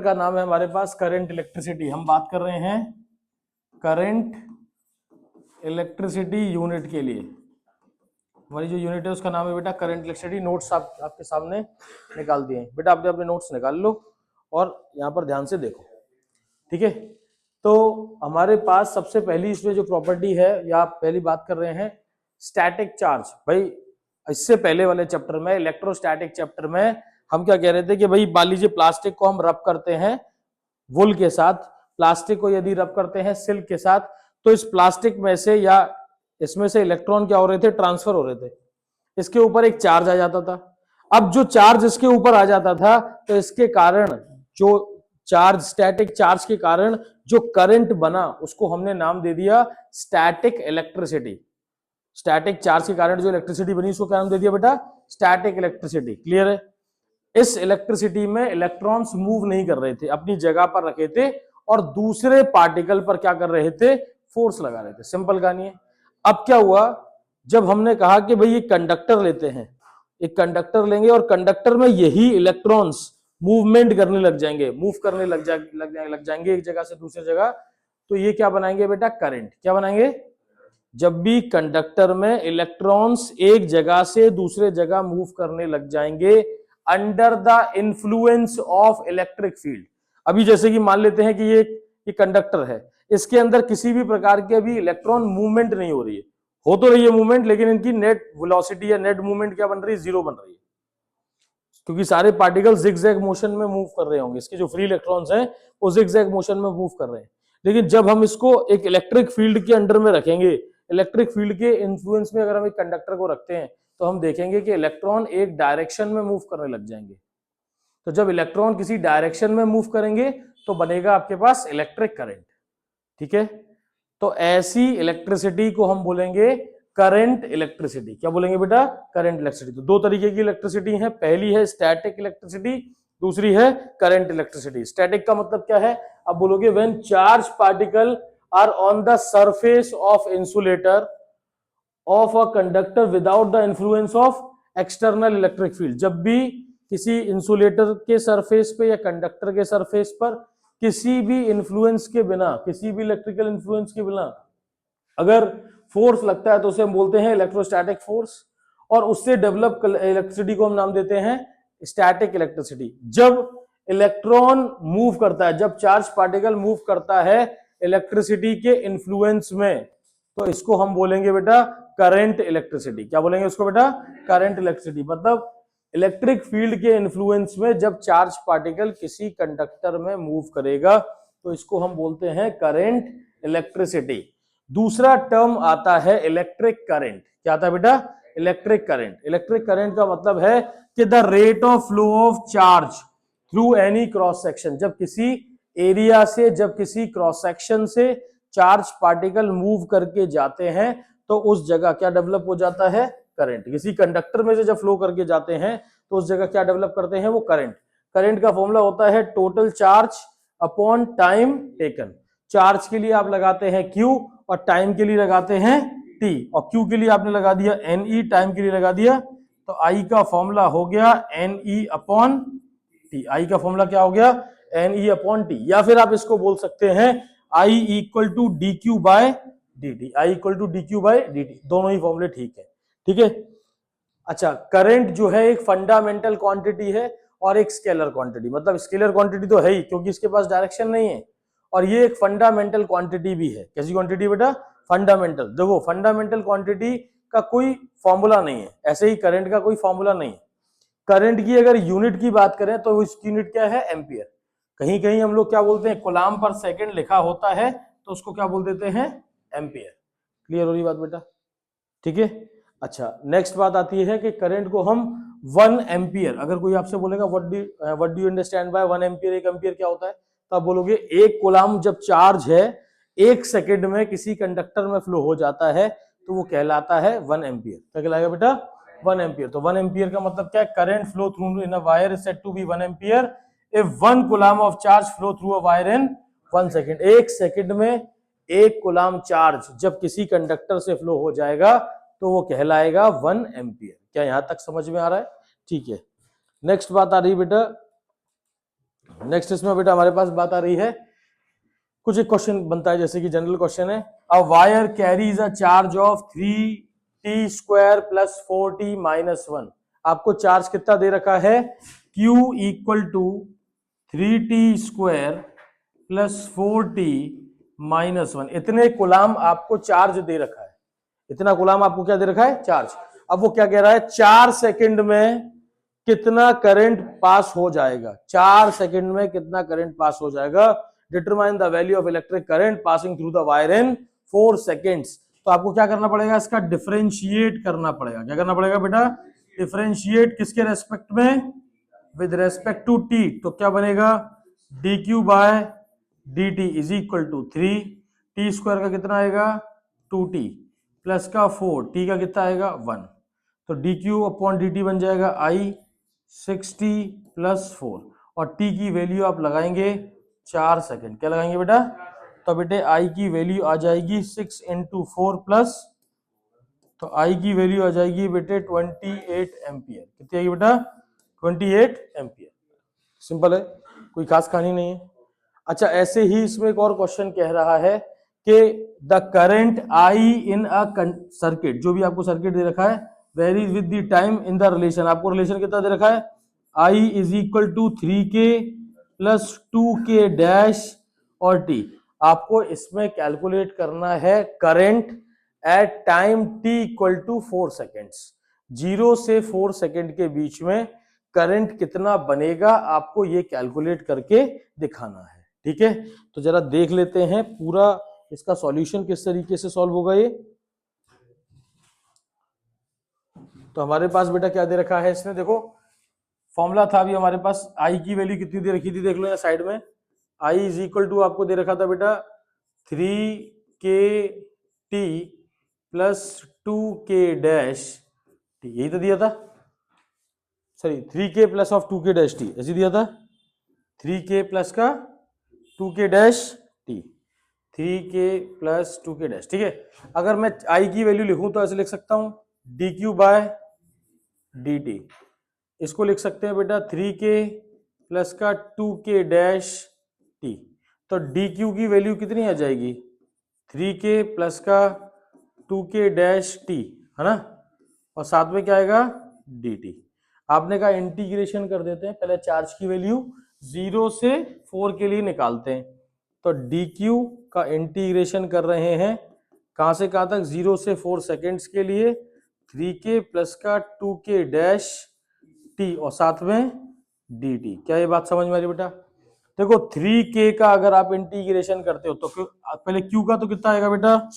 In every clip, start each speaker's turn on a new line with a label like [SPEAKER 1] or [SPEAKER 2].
[SPEAKER 1] का नाम है हमारे पास करंट इलेक्ट्रिसिटी। हम बात कर रहे हैं करंट इलेक्ट्रिसिटी यूनिट के लिए। हमारी जो यूनिट है उसका नाम है बेटा करंट इलेक्ट्रिसिटी। नोट्स आपके सामने निकाल दिए हैं बेटा, आपने अपने नोट्स निकाल लो और यहाँ पर ध्यान से देखो, ठीक है। तो हमारे पास सबसे पहली इसमें जो प्रॉपर्टी है या पहली बात कर रहे हैं स्टैटिक चार्ज। भाई इससे पहले वाले चैप्टर में, इलेक्ट्रोस्टैटिक चैप्टर में, हम क्या कह रहे थे कि भाई मान लीजिए प्लास्टिक को हम रब करते हैं वुल के साथ, प्लास्टिक को यदि रब करते हैं सिल्क के साथ, तो इस प्लास्टिक में से या इसमें से इलेक्ट्रॉन क्या हो रहे थे, ट्रांसफर हो रहे थे। इसके ऊपर एक चार्ज आ जाता था। अब जो चार्ज इसके ऊपर आ जाता था तो इसके कारण जो चार्ज, स्टैटिक चार्ज के कारण जो करंट बना उसको हमने नाम दे दिया स्टैटिक इलेक्ट्रिसिटी। स्टैटिक चार्ज के कारण जो इलेक्ट्रिसिटी बनी उसको क्या नाम दे दिया बेटा, स्टैटिक इलेक्ट्रिसिटी। क्लियर है। इस इलेक्ट्रिसिटी में इलेक्ट्रॉन्स मूव नहीं कर रहे थे, अपनी जगह पर रखे थे और दूसरे पार्टिकल पर क्या कर रहे थे, फोर्स लगा रहे थे। सिंपल कहानी है। अब क्या हुआ, जब हमने कहा कि भाई ये कंडक्टर लेते हैं, एक कंडक्टर लेंगे और कंडक्टर में यही इलेक्ट्रॉन्स मूवमेंट करने लग जाएंगे, मूव करने लग जाएंगे एक जगह से दूसरी जगह, तो ये क्या बनाएंगे बेटा, करंट। क्या बनाएंगे, जब भी कंडक्टर में इलेक्ट्रॉन्स एक जगह से दूसरे जगह मूव करने लग जाएंगे under the influence of electric field. अभी जैसे कि मान लेते हैं कि ये कंडक्टर है, इसके अंदर किसी भी प्रकार के अभी इलेक्ट्रॉन मूवमेंट नहीं हो रही है, हो तो रही है मूवमेंट, लेकिन इनकी नेट वेलोसिटी या नेट मूवमेंट क्या बन रही है, जीरो बन रही है, क्योंकि सारे पार्टिकल जिगजैग मोशन में मूव कर रहे होंगे। इसके जो फ्री इलेक्ट्रॉन्स हैं वो जिगजैग मोशन में मूव कर रहे हैं। लेकिन जब हम इसको एक इलेक्ट्रिक फील्ड के अंडर में रखेंगे, इलेक्ट्रिक फील्ड के इन्फ्लुएंस में अगर हम एक कंडक्टर को रखते हैं तो हम देखेंगे कि इलेक्ट्रॉन एक डायरेक्शन में मूव करने लग जाएंगे। तो जब इलेक्ट्रॉन किसी डायरेक्शन में मूव करेंगे तो बनेगा आपके पास इलेक्ट्रिक करंट, ठीक है। तो ऐसी इलेक्ट्रिसिटी को हम बोलेंगे करंट इलेक्ट्रिसिटी। क्या बोलेंगे बेटा, करंट इलेक्ट्रिसिटी। तो दो तरीके की इलेक्ट्रिसिटी है, पहली है स्टैटिक इलेक्ट्रिसिटी, दूसरी है करंट इलेक्ट्रिसिटी। स्टैटिक का मतलब क्या है, अब बोलोगे when charge particle are on the surface of insulator of a conductor without the influence of external electric field. जब भी किसी इंसुलेटर के सरफेस पे या कंडक्टर के सरफेस पर किसी भी इन्फ्लुएंस के बिना, किसी भी इलेक्ट्रिकल इन्फ्लुएंस के बिना अगर फोर्स लगता है तो उसे हम बोलते हैं इलेक्ट्रोस्टैटिक फोर्स, और उससे डेवलप इलेक्ट्रिसिटी को हम नाम देते हैं स्टैटिक इलेक्ट्रिसिटी। जब इलेक्ट्रॉन मूव करता है, जब चार्ज पार्टिकल मूव करता है इलेक्ट्रिसिटी के इन्फ्लुएंस में, तो इसको हम बोलेंगे बेटा करंट इलेक्ट्रिसिटी। क्या बोलेंगे उसको बेटा, करंट इलेक्ट्रिसिटी। मतलब इलेक्ट्रिक फील्ड के इन्फ्लुएंस में जब चार्ज पार्टिकल किसी कंडक्टर में मूव करेगा तो इसको हम बोलते हैं करंट इलेक्ट्रिसिटी। दूसरा टर्म आता है इलेक्ट्रिक करंट। क्या आता है बेटा, इलेक्ट्रिक करंट। इलेक्ट्रिक करंट का मतलब है कि the rate of flow of charge through any cross section. जब किसी एरिया से, जब किसी क्रॉस सेक्शन से चार्ज पार्टिकल मूव करके जाते हैं तो उस जगह क्या डेवलप हो जाता है, करंट। किसी कंडक्टर में से जब फ्लो करके जाते हैं तो उस जगह क्या डेवलप करते हैं, वो करंट। करंट का फॉर्मूला होता है total charge upon time taken. Charge के लिए आप लगाते हैं Q और टाइम के लिए लगाते हैं T, और Q के लिए आपने लगा दिया NE, टाइम के लिए लगा दिया, तो I का फॉर्मूला हो गया NE अपॉन T। I का फॉर्मूला क्या हो गया, NE अपॉन T। या फिर आप इसको बोल सकते हैं I equal to DQ by DT। I equal to DQ by DT, दोनों ही फॉर्मूले ठीक है, ठीक है। अच्छा, करंट जो है एक फंडामेंटल क्वांटिटी है और एक स्केलर क्वांटिटी। मतलब स्केलर क्वांटिटी तो है ही क्योंकि इसके पास डायरेक्शन नहीं है, और ये एक फंडामेंटल क्वांटिटी भी है। कैसी क्वांटिटी बेटा, फंडामेंटल। देखो फंडामेंटल क्वांटिटी का कोई फॉर्मूला नहीं है, ऐसे ही करंट का कोई फॉर्मूला नहीं है। करंट की अगर यूनिट की बात करें तो उसकी यूनिट क्या है, एम्पियर। कहीं कहीं हम लोग क्या बोलते हैं, कूलाम पर सेकंड लिखा होता है तो उसको क्या बोल देते हैं, एम्पियर। क्लियर हो रही बात बेटा, ठीक है। अच्छा, नेक्स्ट बात आती है कि करंट को हम 1 एम्पियर, अगर कोई आपसे बोलेगा what do you understand by 1 ampere, 1 ampere क्या होता है, तो आप बोलोगे एक कूलाम जब चार्ज है 1 सेकंड में किसी कंडक्टर में फ्लो हो जाता है तो वो कहलाता है 1 एम्पियर। क्या कहलाएगा बेटा, 1 एम्पियर। तो 1 एम्पियर का मतलब क्या है, current flow through in a wire is said to be 1 ampere if 1 coulomb of charge flow through a wire in 1 second. 1 second में 1 कूलाम चार्ज जब किसी कंडक्टर से फ्लो हो जाएगा तो वो कहलाएगा 1 एम्पियर। क्या यहां तक समझ में आ रहा है, ठीक है। नेक्स्ट बात आ रही बेटा नेक्स्ट इसमें बेटा हमारे पास बात आ रही है, कुछ एक क्वेश्चन बनता है जैसे कि जनरल क्वेश्चन है, a wire carries a charge of 3t² plus 4t minus 1। आपको चार्ज कितना दे रखा है, Q equal to 3t² plus 4t minus 1। इतने गुलाम आपको चार्ज दे रखा है, इतना गुलाम आपको क्या दे रखा है, चार्ज। अब वो क्या कह रहा है, 4 सेकंड में कितना करंट पास हो जाएगा, 4 सेकंड में कितना करंट पास हो जाएगा, determine the value of electric current passing through the wire in 4 seconds. तो आपको क्या करना पड़ेगा, इसका डिफरेंशिएट करना पड़ेगा। क्या करना पड़ेगा बेटा, डिफरेंशिएट किसके रेस्पेक्ट में, विद रेस्पेक्ट टू टी। तो क्या बनेगा, dq by dt is equal to 3 t² का कितना आएगा 2t प्लस का 4 t का कितना आएगा 1। तो dq अपॉन dt बन जाएगा i 6t प्लस 4 और t की वैल्यू आप लगाएंगे 4 सेकंड। क्या लगाएंगे बेटा, तो बेटे i की वैल्यू आ जाएगी 6 इंटू 4 प्लस, तो i की वैल्यू आ जाएगी बेटे 28 एम्पियर। कितनी आएगी बेटा, 28 एम्पियर। सिंपल है, कोई खास कहानी नहीं है। अच्छा, ऐसे ही इसमें एक और क्वेश्चन कह रहा है कि the current I in a circuit, जो भी आपको सर्किट दे रखा है, varies with the time in the relation. आपको रिलेशन कितना दे रखा है, I is equal to 3k plus 2k dash और t। आपको इसमें कैलकुलेट करना है current at time t equal to 4 seconds. 0 से 4 सेकेंड के बीच में करंट कितना बनेगा, आपको ये कैलकुलेट करके दिखाना है। ठीक है, तो जरा देख लेते हैं पूरा इसका सॉल्यूशन किस तरीके से सॉल्व होगा ये। तो हमारे पास बेटा क्या दे रखा है इसने, देखो फॉर्मूला था अभी हमारे पास, आई की वैल्यू कितनी दे रखी थी, देख लो यहाँ साइड में, आई इज इक्वल टू आपको दे रखा था बेटा 3kt plus 2k dash T, यही तो दिया था, sorry 3k plus of 2k dash T, ऐसे दिया था, 3k प्लस का 2k dash T, 3k plus 2k dash. ठीक है, अगर मैं i की वैल्यू लिखूं तो ऐसे लिख सकता हूं dq बाय dt, इसको लिख सकते हैं बेटा 3k प्लस का 2k डैश t। तो dq की वैल्यू कितनी आ जाएगी, 3k प्लस का 2k डैश t, है ना, और साथ में क्या आएगा dt। आपने कहा इंटीग्रेशन कर देते हैं, पहले चार्ज की वैल्यू 0 से 4 के लिए निकालते हैं। तो dq का इंटीग्रेशन कर रहे हैं कहां से कहां तक, 0 से 4 सेकेंड्स के लिए, 3k प्लस का 2k डैश t और साथ में dt। क्या ये बात समझ में आ रही बेटा, देखो 3k का अगर आप इंटीग्रेशन करते हो तो पहले q का तो कितना आएगा बेटा,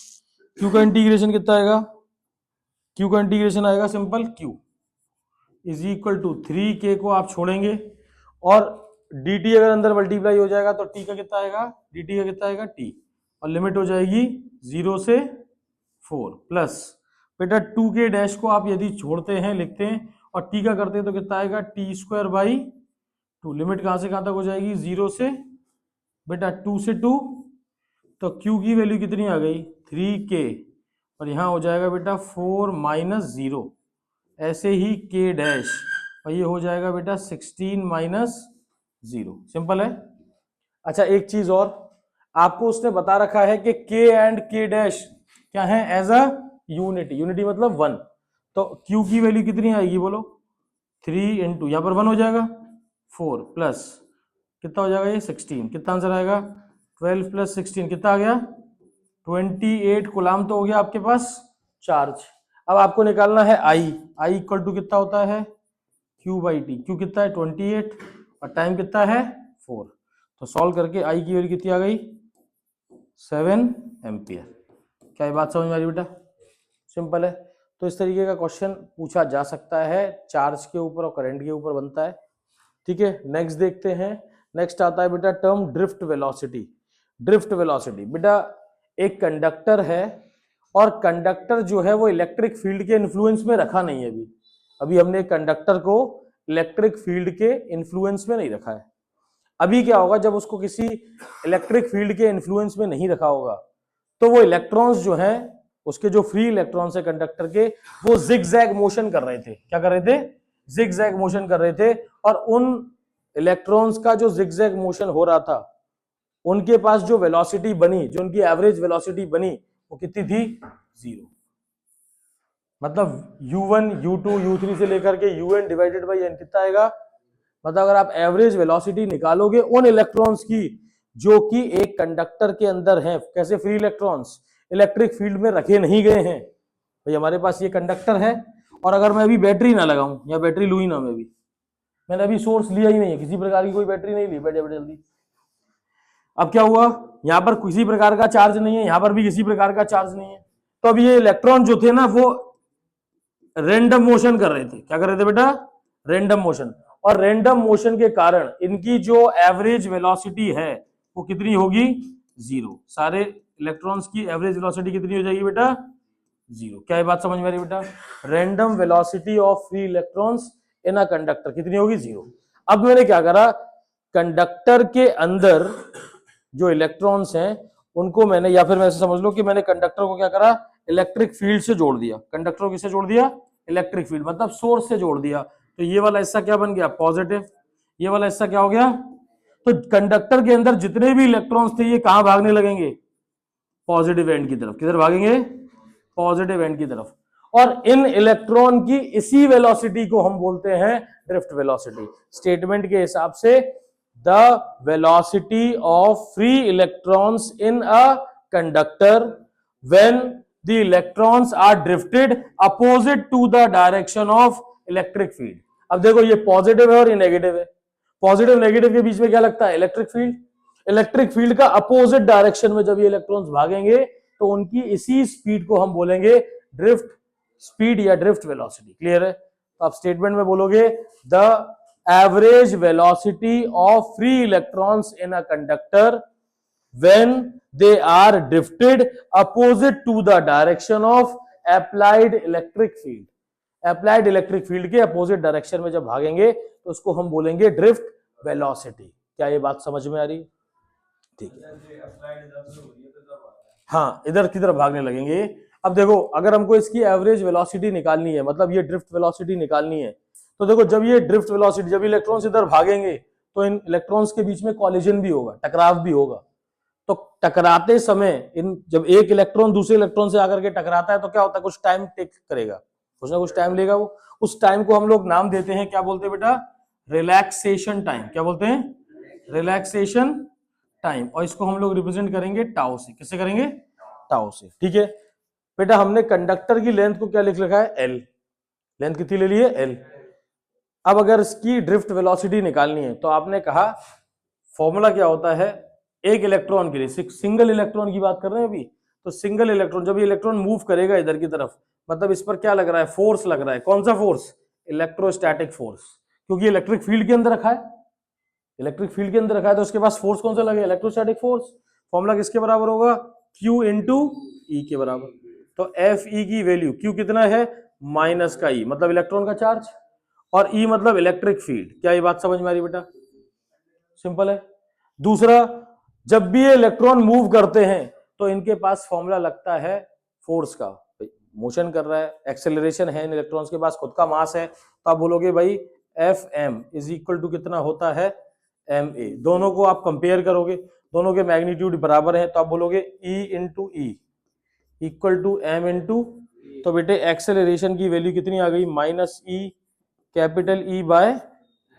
[SPEAKER 1] q का इंटीग्रेशन कितना आएगा, q का इंटीग्रेशन आएगा simple q is equal to 3k को आप छोड़ेंगे और dt अगर अंदर मल्टीप्लाई हो जाएगा तो t का कितना आएगा, dt का कितना आएगा t, और लिमिट हो जाएगी 0 से 4 प्लस बेटा 2k डैश को आप यदि छोड़ते हैं लिखते हैं और t का करते हैं तो कितना आएगा t² बाई 2, लिमिट कहां से कहां तक हो जाएगी 0 से बेटा 2 से 2, तो q की वैल्यू कितनी आ गई 3k और यहां हो जाएगा बेटा 4 माइनस 0, ऐसे ही k डैश और ये हो जाएगा बेटा 16 माइनस 0। सिंपल है। अच्छा एक चीज और, आपको उसने बता रखा है कि k एंड k डैश क्या है, एज अ यूनिटी, यूनिटी मतलब 1। तो q की वैल्यू कितनी आएगी बोलो, 3 इंटू यहां पर 1 हो जाएगा 4 प्लस कितना हो जाएगा ये 16, कितना आंसर आएगा 12 प्लस 16 कितना आ गया 28 कूलाम तो हो गया आपके पास चार्ज। अब आपको निकालना है आई इक्वल टू कितना होता है Q बाई टी, Q कितना है 28 और टाइम कितना है 4। तो सॉल्व करके आई की वैल्यू कितनी आ गई 7 एम्पियर। क्या ये बात समझ में आ रही बेटा, सिंपल है। तो इस तरीके का क्वेश्चन पूछा जा सकता है, चार्ज के ऊपर और करंट के ऊपर बनता है। ठीक है, नेक्स्ट देखते हैं। नेक्स्ट आता है बेटा term drift velocity. Drift velocity बेटा एक कंडक्टर है और कंडक्टर जो है वो इलेक्ट्रिक फील्ड के इन्फ्लुएंस में रखा नहीं है। अभी हमने कंडक्टर को इलेक्ट्रिक फील्ड के इन्फ्लुएंस में नहीं रखा है। अभी क्या होगा जब उसको किसी इलेक्ट्रिक फील्ड के इन्फ्लुएंस में नहीं रखा होगा तो वो इलेक्ट्रॉन्स जो हैं उसके जो फ्री इलेक्ट्रॉन्स है कंडक्टर के वो जिग जैग मोशन कर रहे थे। क्या कर रहे थे, जिग जैग मोशन कर रहे थे और उन इलेक्ट्रॉन्स का जो जिगजैग मोशन हो रहा था, उनके पास जो वेलोसिटी बनी, जो उनकी एवरेज वेलोसिटी बनी, वो कितनी थी? 0। मतलब u1 u2 u3 से लेकर के un डिवाइडेड बाई n कितना आएगा? मतलब अगर आप एवरेज वेलोसिटी निकालोगे उन इलेक्ट्रॉन्स की जो कि एक कंडक्टर के अंदर हैं, कैसे? फ्री इलेक्ट्रॉन्स, इलेक्ट्रिक फील्ड में रखे नहीं गए हैं। भाई हमारे पास ये कंडक्टर है, और अगर मैं अभी बैटरी ना लगाऊं या बैटरी लू ही ना, मैं भी, मैंने अभी सोर्स लिया ही नहीं है, किसी प्रकार की कोई बैटरी नहीं ली, बैठे बैठे जल्दी। अब क्या हुआ? यहां पर किसी प्रकार का चार्ज नहीं है, यहां पर भी किसी प्रकार का चार्ज नहीं है, तो अब ये इलेक्ट्रॉन जो थे ना, वो रेंडम मोशन कर रहे थे। क्या कर रहे थे बेटा? Random motion. और रेंडम मोशन के कारण इनकी जो एवरेज वेलोसिटी है वो कितनी होगी? 0। सारे इलेक्ट्रॉन्स की एवरेज वेलोसिटी कितनी हो जाएगी बेटा? 0। क्या ये बात समझ में आ रही बेटा? Random velocity of free electrons in a conductor कितनी होगी? 0। अब मैंने क्या करा, कंडक्टर के अंदर जो इलेक्ट्रॉन्स हैं उनको मैंने, या फिर वैसे समझ लो कि मैंने कंडक्टर को क्या करा, इलेक्ट्रिक फील्ड से जोड़ दिया। कंडक्टर को किससे जोड़ दिया? इलेक्ट्रिक फील्ड, मतलब सोर्स से जोड़ दिया। तो ये वाला हिस्सा क्या बन गया? पॉजिटिव। ये वाला हिस्सा क्या हो गया? तो कंडक्टर के अंदर जितने भी इलेक्ट्रॉन्स थे ये कहां भागने लगेंगे? पॉजिटिव एंड की तरफ। किधर भागेंगे? पॉजिटिव एंड की तरफ। और इन इलेक्ट्रॉन की इसी वेलोसिटी को हम बोलते हैं ड्रिफ्ट वेलोसिटी। स्टेटमेंट के हिसाब से the velocity of free electrons in a conductor when the electrons are drifted opposite to the direction of electric field. अब देखो ये पॉजिटिव है और ये नेगेटिव है। पॉजिटिव नेगेटिव के बीच में क्या लगता है? Electric field. इलेक्ट्रिक फील्ड का अपोजिट डायरेक्शन में जब ये इलेक्ट्रॉन्स भागेंगे तो उनकी इसी स्पीड को हम बोलेंगे ड्रिफ्ट स्पीड या ड्रिफ्ट वेलोसिटी। क्लियर है? तो आप स्टेटमेंट में बोलोगे the average velocity of free electrons in a conductor when they are drifted opposite to the direction of applied electric field. Applied electric field के अपोजिट डायरेक्शन में जब भागेंगे तो उसको हम बोलेंगे ड्रिफ्ट वेलोसिटी। क्या ये बात समझ में आ रही? ठीक है। हाँ, इधर की तरफ भागने लगेंगे। अब देखो, अगर हमको इसकी एवरेज वेलोसिटी निकालनी है, मतलब ये ड्रिफ्ट वेलोसिटी निकालनी है, तो देखो जब ये ड्रिफ्ट वेलोसिटी, जब इलेक्ट्रॉन्स इधर भागेंगे तो इन इलेक्ट्रॉन्स के बीच में कॉलिजन भी होगा, टकराव भी होगा। तो टकराते समय इन, जब एक इलेक्ट्रॉन दूसरे इलेक्ट्रॉन से आकर के टकराता है तो क्या होता है? कुछ टाइम टेक करेगा, कुछ ना कुछ टाइम लेगा वो। उस टाइम को हम लोग नाम देते हैं, क्या बोलते हैं बेटा? Relaxation time. क्या बोलते हैं? Relaxation time. और इसको हम लोग रिप्रेजेंट करेंगे टाउ से। किससे करेंगे? टाउ से। ठीक है बेटा, हमने कंडक्टर की लेंथ को क्या लिख रखा है? एल। लेंथ कितनी ले ली है? एल। अब अगर इसकी ड्रिफ्ट वेलोसिटी निकालनी है तो आपने कहा फॉर्मूला क्या होता है एक इलेक्ट्रॉन के लिए? सिंगल इलेक्ट्रॉन की बात कर रहे हैं अभी। तो सिंगल इलेक्ट्रॉन, जब ये इलेक्ट्रॉन मूव करेगा इधर की तरफ, मतलब इस पर क्या लग रहा है? फोर्स लग रहा है। कौन सा फोर्स? इलेक्ट्रोस्टैटिक फोर्स, क्योंकि इलेक्ट्रिक फील्ड के अंदर रखा है। इलेक्ट्रिक फील्ड के अंदर रखा है तो उसके पास फोर्स कौन सा लगेगा? Electrostatic force. फॉर्मूला किसके बराबर होगा? Q इंटू ई के बराबर। तो एफ ई की वैल्यू, Q कितना है? माइनस का ई, मतलब इलेक्ट्रॉन का चार्ज, और ई मतलब इलेक्ट्रिक फील्ड। क्या ये बात समझ में आ रही बेटा? सिंपल है। दूसरा, जब भी ये इलेक्ट्रॉन मूव करते हैं तो इनके पास फॉर्मूला लगता है फोर्स का। मोशन कर रहा है, एक्सेलरेशन है, इन इलेक्ट्रॉन्स के पास खुद का मास है, तो आप बोलोगे भाई F M is equal to कितना होता है? M A. दोनों को आप कंपेयर करोगे, दोनों के मैग्नीट्यूड बराबर है, तो आप बोलोगे E into E equal to M into, तो बेटे एक्सेलरेशन की वैल्यू कितनी आ गई? Minus E capital E by,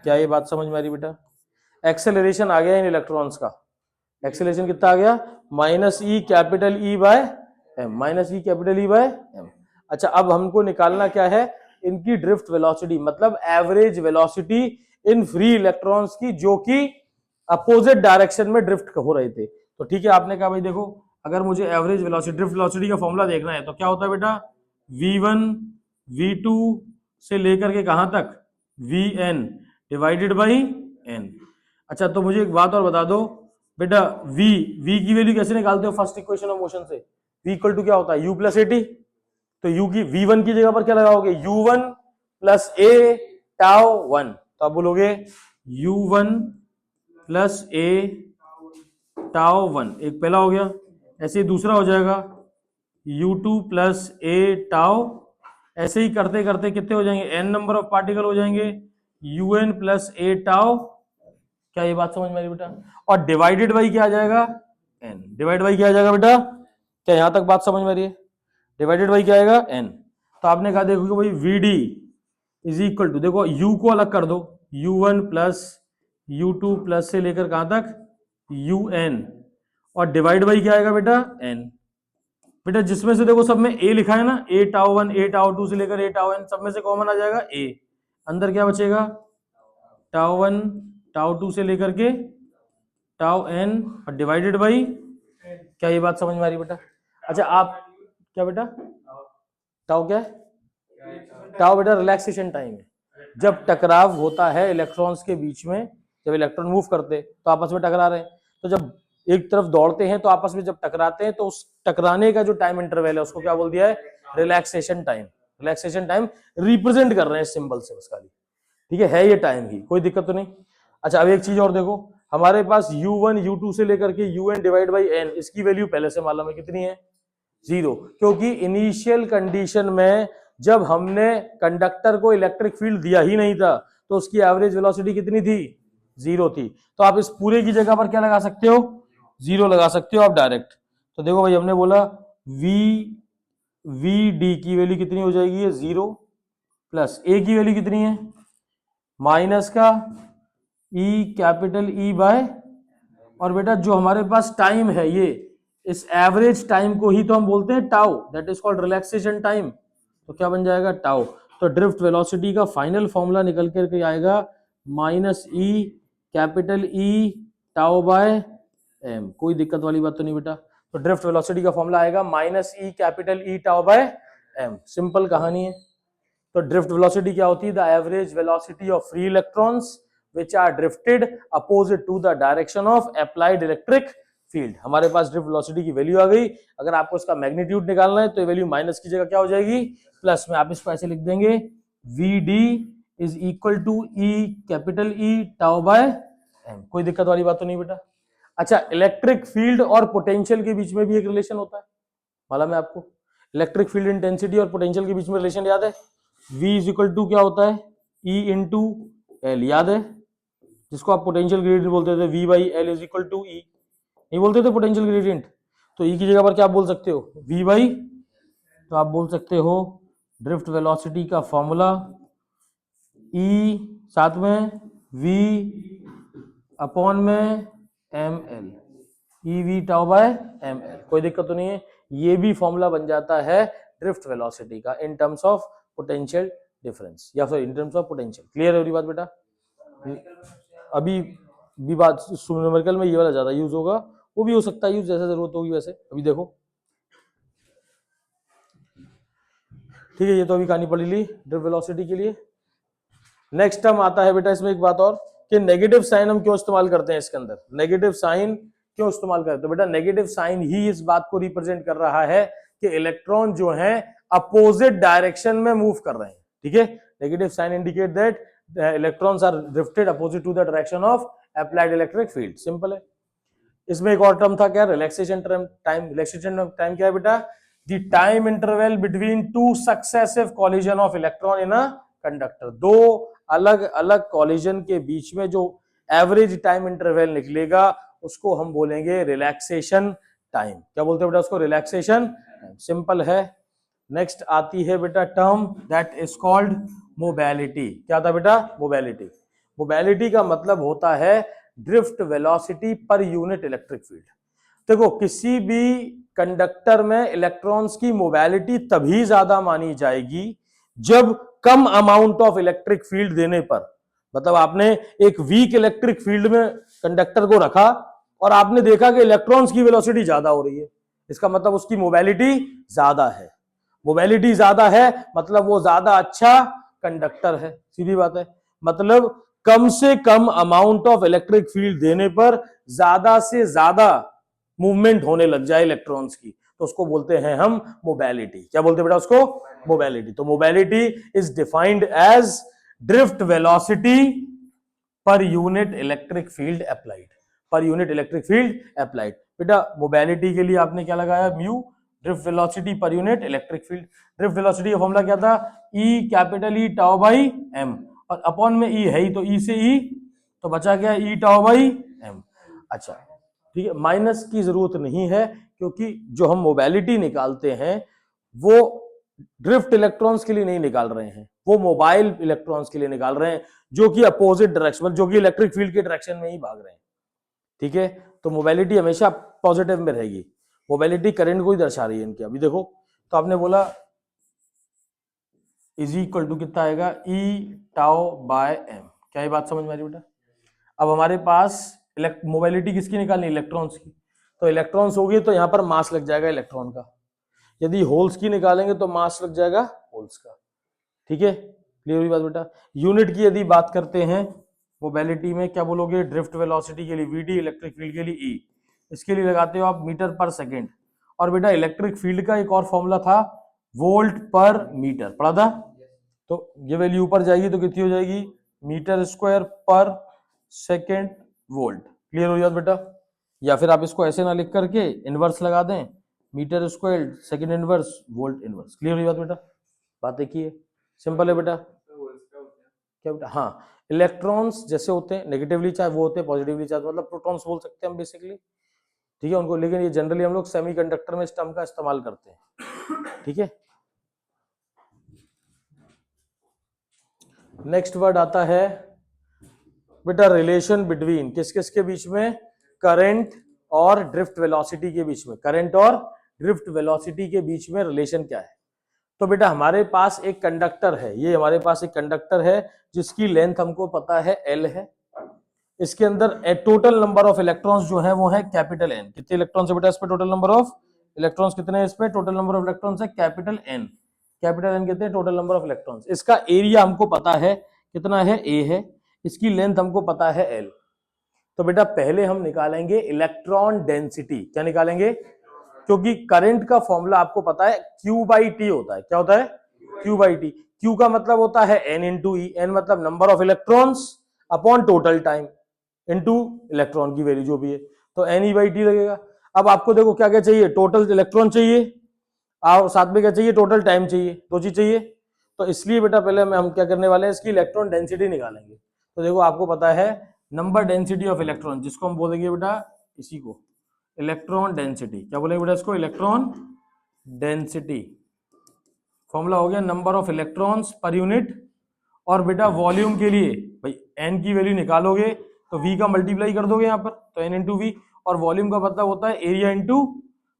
[SPEAKER 1] क्या ये बात समझ में आ रही बेटा? एक्सेलरेशन आ गया इन इलेक्ट्रॉन्स का, एक्सेलरेशन कितना आ गया? Minus E capital E by M, minus E capital E by M. अच्छा, अब हमको निकालना क्या है? इनकी ड्रिफ्ट वेलोसिटी, मतलब average velocity in free electrons की जो कि अपोजिट डायरेक्शन में ड्रिफ्ट हो रहे थे। तो ठीक है, आपने कहा भाई देखो, अगर मुझे एवरेज वेलोसिटी, ड्रिफ्ट वेलोसिटी का फॉर्मूला देखना है तो क्या होता है बेटा? v1 v2 से लेकर के कहां तक? vn divided by n। अच्छा, तो मुझे एक बात और बता दो बेटा, v की वैल्यू कैसे निकालते हो फर्स्ट इक्वेशन ऑफ मोशन से? v इक्वल टू क्या होता है? u plus A T. तो u की v1 की जगह पर क्या लगाओगे? u1 प्लस ए टाउ 1। तो आप बोलोगे u1 प्लस ए टाउ 1, एक पहला हो गया। ऐसे ही दूसरा हो जाएगा u2 प्लस ए टाउ। ऐसे ही करते करते कितने हो जाएंगे? n नंबर ऑफ पार्टिकल हो जाएंगे, un प्लस ए टाउ क्या ये बात समझ में आ रही बेटा? और डिवाइडेड बाई क्या आ जाएगा? n। डिवाइड बाई क्या आ जाएगा बेटा? क्या यहां तक बात समझ में आ रही है? डिवाइडेड बाई क्या आएगा? n। तो आपने कहा देखो भाई vd इज इक्वल टू, देखो u को अलग कर दो, u1 प्लस u2 प्लस से लेकर कहां तक? un। और डिवाइड बाई क्या आएगा बेटा? n। बेटा जिसमें से देखो सब में a लिखा है ना, a टाउ 1 a टाउ 2 से लेकर a टाउ n, सब में से कॉमन आ जाएगा a। अंदर क्या बचेगा? टाउ 1 टाउ 2 से लेकर के टाउ n और डिवाइडेड बाई, क्या ये बात समझ में आ रही बेटा? अच्छा आप क्या बेटा? टाउ क्या है? टाउ बेटा रिलैक्सेशन टाइम है। जब टकराव होता है इलेक्ट्रॉन्स के बीच में, जब इलेक्ट्रॉन मूव करते तो आपस में टकरा रहे हैं, तो जब एक तरफ दौड़ते हैं तो आपस में जब टकराते हैं तो उस टकराने का जो टाइम इंटरवल है उसको क्या बोल दिया है? Relaxation time. Relaxation time represent कर रहे हैं सिंबल से बस खाली, ठीक है ये टाइम ही, कोई दिक्कत तो नहीं। अच्छा अब एक चीज और देखो, हमारे पास u1 u2 से लेकर के un डिवाइड बाई n, इसकी वैल्यू पहले से मालूम है कितनी है? 0, क्योंकि इनिशियल कंडीशन में जब हमने कंडक्टर को इलेक्ट्रिक फील्ड दिया ही नहीं था तो उसकी एवरेज वेलोसिटी कितनी थी? 0 थी। तो आप इस पूरे की जगह पर क्या लगा सकते हो? 0 लगा सकते हो आप डायरेक्ट। तो देखो भाई हमने बोला vd की वैल्यू कितनी हो जाएगी? 0 प्लस a की वैल्यू कितनी है? माइनस का E कैपिटल E बाय, और बेटा जो हमारे पास टाइम है ये, इस एवरेज टाइम को ही तो हम बोलते हैं tau, that is called relaxation time. तो क्या बन जाएगा? टाउ। तो ड्रिफ्ट वेलोसिटी का फाइनल फॉर्मूला निकल करके आएगा minus E capital E tau by m। कोई दिक्कत वाली बात तो नहीं बेटा? तो ड्रिफ्ट वेलोसिटी का फॉर्मूला आएगा minus E capital E tau by m। Simple कहानी है। तो ड्रिफ्ट वेलोसिटी क्या होती है? The average velocity of free electrons which are drifted opposite to the direction of applied electric field। हमारे पास ड्रिफ्ट वेलोसिटी की वैल्यू आ गई। अगर आपको इसका मैग्नीट्यूड निकालना है तो ये वैल्यू माइनस की जगह क्या हो जाएगी? प्लस में। आप इसको ऐसे लिख देंगे vd is equal to E capital E tau by m। कोई दिक्कत वाली बात तो नहीं बेटा? अच्छा इलेक्ट्रिक फील्ड और पोटेंशियल के बीच में भी एक रिलेशन होता है, मालूम है आपको? इलेक्ट्रिक फील्ड इंटेंसिटी और पोटेंशियल के बीच में रिलेशन याद है? v इज इक्वल टू क्या होता है? E इंटू एल, याद है? जिसको आप पोटेंशियल ग्रेडियंट बोलते थे, v by L is equal to E, नहीं बोलते थे पोटेंशियल ग्रेडियंट? तो ई की जगह पर क्या बोल सकते हो? v बाई, तो आप बोल सकते हो ड्रिफ्ट वेलोसिटी का फॉर्मूला ई साथ में v अपॉन में M L, E V tau by M L. कोई दिक्कत तो नहीं है? ये भी फॉर्मूला बन जाता है ड्रिफ्ट वेलोसिटी का in terms of potential difference, या फिर in terms of potential. Clear है मेरी बात बेटा? अभी भी बात न्यूमेरिकल में ये वाला ज्यादा यूज होगा, वो भी हो सकता है यूज जैसे जरूरत होगी वैसे। अभी देखो ठीक है, ये तो अभी कहानी पढ़ ली ड्रिफ्ट वेलोसिटी के लिए। नेक्स्ट टर्म आता है बेटा इसमें एक बात और, कि नेगेटिव साइन हम क्यों इस्तेमाल करते हैं इसके अंदर? नेगेटिव साइन क्यों इस्तेमाल करते हैं? बेटा नेगेटिव साइन ही इस बात को रिप्रेजेंट कर रहा है कि इलेक्ट्रॉन जो है अपोजिट डायरेक्शन में मूव कर रहे हैं, ठीक है? Negative sign indicate that electrons are drifted opposite to the direction of applied electric field. Simple है। इसमें एक और टर्म था क्या? Relaxation time. रिलैक्सेशन टाइम क्या है बेटा? The time interval between two successive collision of electron in a conductor. दो अलग अलग कॉलिजन के बीच में जो एवरेज टाइम इंटरवल निकलेगा उसको हम बोलेंगे रिलैक्सेशन टाइम। क्या बोलते हैं बेटा उसको? Relaxation time. सिंपल है। नेक्स्ट आती है बेटा term that is called mobility. क्या था बेटा? मोबिलिटी। मोबिलिटी का मतलब होता है drift velocity per unit electric field. देखो किसी भी कंडक्टर में इलेक्ट्रॉन्स की मोबिलिटी तभी ज्यादा मानी जाएगी जब कम अमाउंट ऑफ इलेक्ट्रिक फील्ड देने पर, मतलब आपने एक वीक इलेक्ट्रिक फील्ड में कंडक्टर को रखा और आपने देखा कि इलेक्ट्रॉन्स की वेलोसिटी ज्यादा हो रही है, इसका मतलब उसकी मोबिलिटी ज्यादा है। मोबिलिटी ज्यादा है मतलब वो ज्यादा अच्छा कंडक्टर है, सीधी बात है। मतलब कम से कम अमाउंट ऑफ इलेक्ट्रिक फील्ड देने पर ज्यादा से ज्यादा मूवमेंट होने लग जाए इलेक्ट्रॉन्स की, तो उसको बोलते हैं हम मोबिलिटी। क्या बोलते हैं बेटा उसको? मोबिलिटी। तो mobility is defined as drift velocity per unit electric field applied. Per unit electric field applied. बेटा मोबिलिटी के लिए आपने क्या लगाया? Mu. Drift velocity per unit electric field. Drift velocity का फॉर्मूला क्या था? E capital E tau by M, और अपॉन में ई है ही तो ई से ई तो बचा क्या, ई टाउ बाई एम। अच्छा ठीक है, माइनस की जरूरत नहीं है, क्योंकि जो हम मोबाइलिटी निकालते हैं वो ड्रिफ्ट इलेक्ट्रॉन्स के लिए नहीं निकाल रहे हैं, वो मोबाइल इलेक्ट्रॉन्स के लिए निकाल रहे हैं, जो कि अपोजिट डायरेक्शन, जो कि इलेक्ट्रिक फील्ड के डायरेक्शन में ही भाग रहे हैं। ठीक है, तो मोबाइलिटी हमेशा पॉजिटिव में रहेगी, मोबाइलिटी करंट को ही दर्शा रही है इनकी। अभी देखो, तो आपने बोला इज इक्वल टू कितना आएगा, ई टाउ बाय एम। क्या ये बात समझ में आ रही बेटा? अब हमारे पास मोबाइलिटी किसकी निकालनी, इलेक्ट्रॉन्स की। तो इलेक्ट्रॉन्स होगी तो यहां पर मास लग जाएगा इलेक्ट्रॉन का, यदि होल्स की निकालेंगे तो मास लग जाएगा होल्स का। ठीक है, क्लियर हुई बात बेटा? यूनिट की यदि बात करते हैं मोबाइलिटी में, क्या बोलोगे, ड्रिफ्ट वेलोसिटी के लिए वीडी, इलेक्ट्रिक फील्ड के लिए ई, इसके लिए लगाते हो आप मीटर पर सेकेंड। और बेटा इलेक्ट्रिक फील्ड का एक और फॉर्मूला था, वोल्ट पर मीटर, पढ़ा था? तो ये वैल्यू ऊपर जाएगी तो कितनी हो जाएगी, मीटर स्क्वायर पर सेकेंड वोल्ट। क्लियर हो जाता बेटा? या फिर आप इसको ऐसे ना लिख करके इनवर्स लगा दें, metre square second inverse volt inverse. Clear हो जाता बेटा? बात देखिए, सिंपल है बेटा। क्या बेटा? हाँ, इलेक्ट्रॉन्स जैसे होते हैं नेगेटिवली चार्ज, वो होते हैं पॉजिटिवली चार्ज, मतलब प्रोटॉन्स बोल सकते हैं हम बेसिकली। ठीक है उनको, लेकिन ये जनरली हम लोग सेमीकंडक्टर में इस टर्म का इस्तेमाल करते हैं। ठीक है, नेक्स्ट वर्ड आता है बेटा रिलेशन बिटवीन, किस किस के बीच में, करंट और ड्रिफ्ट वेलोसिटी के बीच में। करंट और ड्रिफ्ट वेलोसिटी के बीच में रिलेशन क्या है? तो बेटा हमारे पास एक कंडक्टर है, ये हमारे पास एक कंडक्टर है जिसकी लेंथ हमको पता है L है। इसके अंदर टोटल नंबर ऑफ इलेक्ट्रॉन्स जो है वो है कैपिटल N। कितने इलेक्ट्रॉन्स है बेटा इस पे, टोटल नंबर ऑफ इलेक्ट्रॉन्स कितने हैं इस पे, टोटल नंबर ऑफ इलेक्ट्रॉन्स है कैपिटल N। कैपिटल N कहते हैं टोटल नंबर ऑफ इलेक्ट्रॉन्स। इसका एरिया हमको पता है कितना है, A है। इसकी लेंथ हमको पता है L। तो बेटा पहले हम निकालेंगे इलेक्ट्रॉन डेंसिटी। क्या निकालेंगे? क्योंकि करंट का फॉर्मूला आपको पता है Q बाई टी होता है। क्या होता है? Q by T. Q का मतलब होता है N इंटू ई, एन मतलब number of electrons upon total time into electron की वैल्यू जो भी है, तो एन ई बाई टी लगेगा। अब आपको देखो क्या क्या चाहिए, टोटल इलेक्ट्रॉन चाहिए और साथ में क्या चाहिए, टोटल टाइम चाहिए, दो चीज चाहिए। तो इसलिए बेटा पहले हम क्या करने वाले हैं, इसकी इलेक्ट्रॉन डेंसिटी निकालेंगे। तो देखो आपको पता है नंबर डेंसिटी ऑफ इलेक्ट्रॉन, जिसको हम बोलेंगे बेटा इसी को इलेक्ट्रॉन डेंसिटी। क्या बोलेंगे बेटा इसको, इलेक्ट्रॉन डेंसिटी। फॉर्मूला हो गया number of electrons per unit. और बेटा वॉल्यूम के लिए भाई एन की वैल्यू निकालोगे तो वी का मल्टीप्लाई कर दोगे यहाँ पर, तो एन इंटू वी। और वॉल्यूम का मतलब होता है एरिया इंटू,